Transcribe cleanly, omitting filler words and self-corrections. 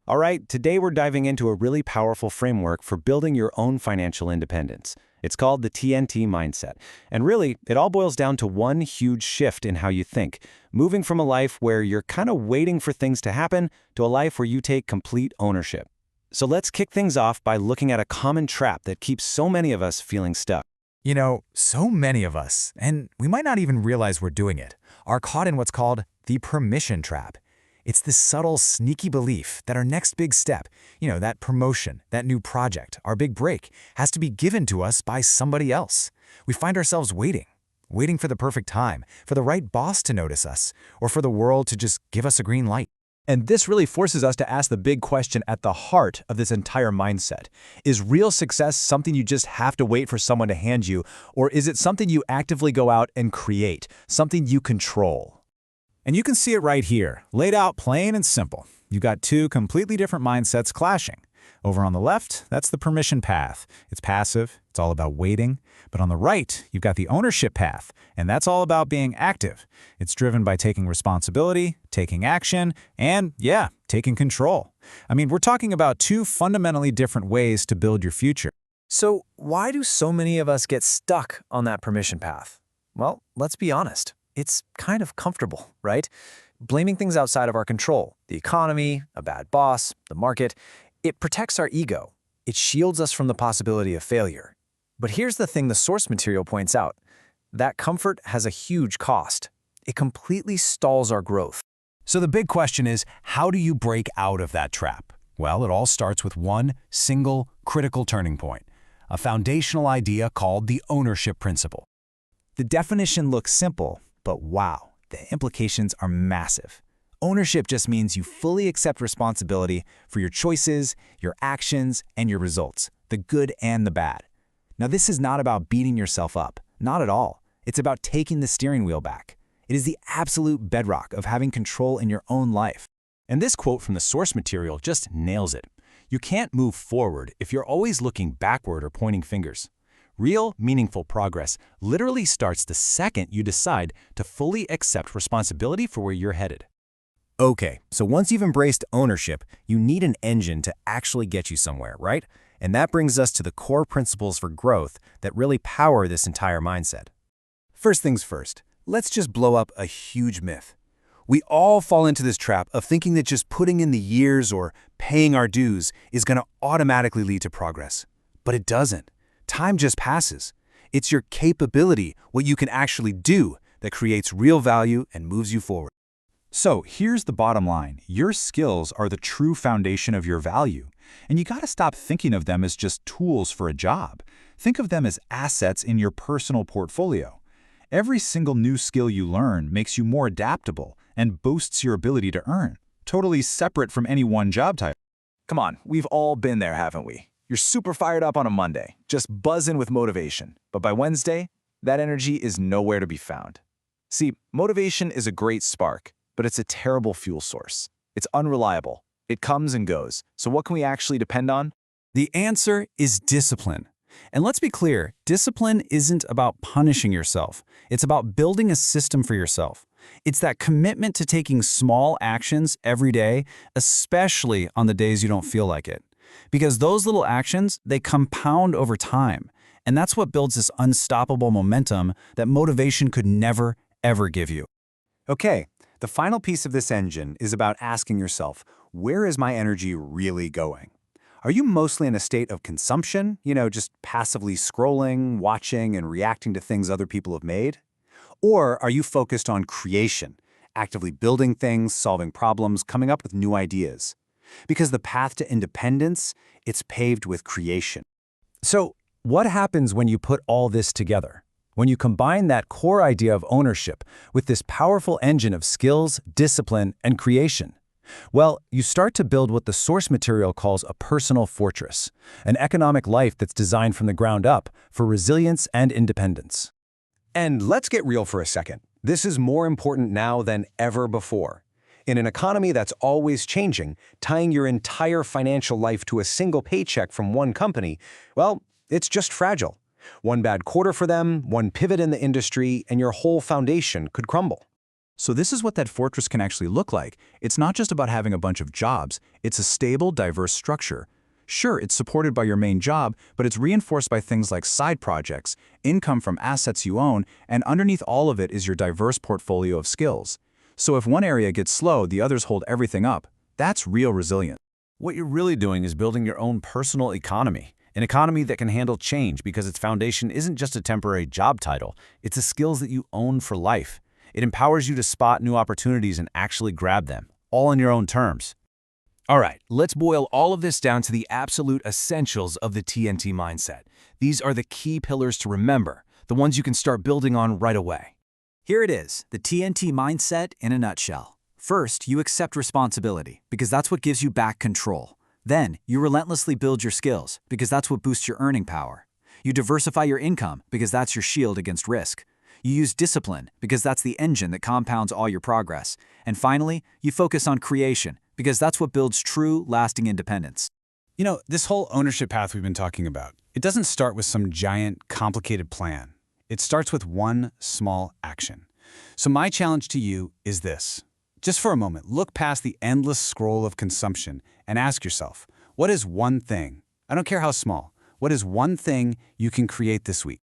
All right, today we're diving into a really powerful framework for building your own financial independence. It's called the TNT Mindset. And really, it all boils down to one huge shift in how you think, moving from a life where you're kind of waiting for things to happen to a life where you take complete ownership. So let's kick things off by looking at a common trap that keeps so many of us feeling stuck. So many of us, and we might not even realize we're doing it, are caught in what's called the permission trap. It's this subtle, sneaky belief that our next big step, that promotion, that new project, our big break, has to be given to us by somebody else. We find ourselves waiting for the perfect time, for the right boss to notice us, or for the world to just give us a green light. And this really forces us to ask the big question at the heart of this entire mindset. Is real success something you just have to wait for someone to hand you, or is it something you actively go out and create, something you control? And you can see it right here, laid out plain and simple. You've got two completely different mindsets clashing. Over on the left, that's the permission path. It's passive, it's all about waiting. But on the right, you've got the ownership path, and that's all about being active. It's driven by taking responsibility, taking action, and taking control. We're talking about two fundamentally different ways to build your future. So why do so many of us get stuck on that permission path? Well, let's be honest. It's kind of comfortable, right? Blaming things outside of our control, the economy, a bad boss, the market, it protects our ego. It shields us from the possibility of failure. But here's the thing the source material points out. That comfort has a huge cost. It completely stalls our growth. So the big question is, how do you break out of that trap? Well, it all starts with one single critical turning point, a foundational idea called the ownership principle. The definition looks simple, but wow, the implications are massive. Ownership just means you fully accept responsibility for your choices, your actions, and your results, the good and the bad. Now, this is not about beating yourself up, not at all. It's about taking the steering wheel back. It is the absolute bedrock of having control in your own life. And this quote from the source material just nails it. You can't move forward if you're always looking backward or pointing fingers. Real, meaningful progress literally starts the second you decide to fully accept responsibility for where you're headed. Okay, so once you've embraced ownership, you need an engine to actually get you somewhere, right? And that brings us to the core principles for growth that really power this entire mindset. First things first, let's just blow up a huge myth. We all fall into this trap of thinking that just putting in the years or paying our dues is going to automatically lead to progress. But it doesn't. Time just passes. It's your capability, what you can actually do, that creates real value and moves you forward. So here's the bottom line. Your skills are the true foundation of your value. And you got to stop thinking of them as just tools for a job. Think of them as assets in your personal portfolio. Every single new skill you learn makes you more adaptable and boosts your ability to earn, totally separate from any one job title. Come on, we've all been there, haven't we? You're super fired up on a Monday, just buzzing with motivation. But by Wednesday, that energy is nowhere to be found. See, motivation is a great spark, but it's a terrible fuel source. It's unreliable. It comes and goes. So what can we actually depend on? The answer is discipline. And let's be clear, discipline isn't about punishing yourself. It's about building a system for yourself. It's that commitment to taking small actions every day, especially on the days you don't feel like it. Because those little actions, they compound over time. And that's what builds this unstoppable momentum that motivation could never, ever give you. Okay, the final piece of this engine is about asking yourself, where is my energy really going? Are you mostly in a state of consumption, just passively scrolling, watching, and reacting to things other people have made? Or are you focused on creation, actively building things, solving problems, coming up with new ideas? Because the path to independence, it's paved with creation. So, what happens when you put all this together? When you combine that core idea of ownership with this powerful engine of skills, discipline, and creation? Well, you start to build what the source material calls a personal fortress, an economic life that's designed from the ground up for resilience and independence. And let's get real for a second. This is more important now than ever before. In an economy that's always changing, tying your entire financial life to a single paycheck from one company, well, it's just fragile. One bad quarter for them, one pivot in the industry, and your whole foundation could crumble. So this is what that fortress can actually look like. It's not just about having a bunch of jobs. It's a stable, diverse structure. Sure, it's supported by your main job, but it's reinforced by things like side projects, income from assets you own, and underneath all of it is your diverse portfolio of skills. So if one area gets slow, the others hold everything up. That's real resilience. What you're really doing is building your own personal economy, an economy that can handle change because its foundation isn't just a temporary job title, it's the skills that you own for life. It empowers you to spot new opportunities and actually grab them, all on your own terms. All right, let's boil all of this down to the absolute essentials of the TNT mindset. These are the key pillars to remember, the ones you can start building on right away. Here it is, the TNT mindset in a nutshell. First, you accept responsibility, because that's what gives you back control. Then, you relentlessly build your skills, because that's what boosts your earning power. You diversify your income, because that's your shield against risk. You use discipline, because that's the engine that compounds all your progress. And finally, you focus on creation, because that's what builds true, lasting independence. You know, this whole ownership path we've been talking about, it doesn't start with some giant, complicated plan. It starts with one small action. So my challenge to you is this. Just for a moment, look past the endless scroll of consumption and ask yourself, what is one thing, I don't care how small, what is one thing you can create this week?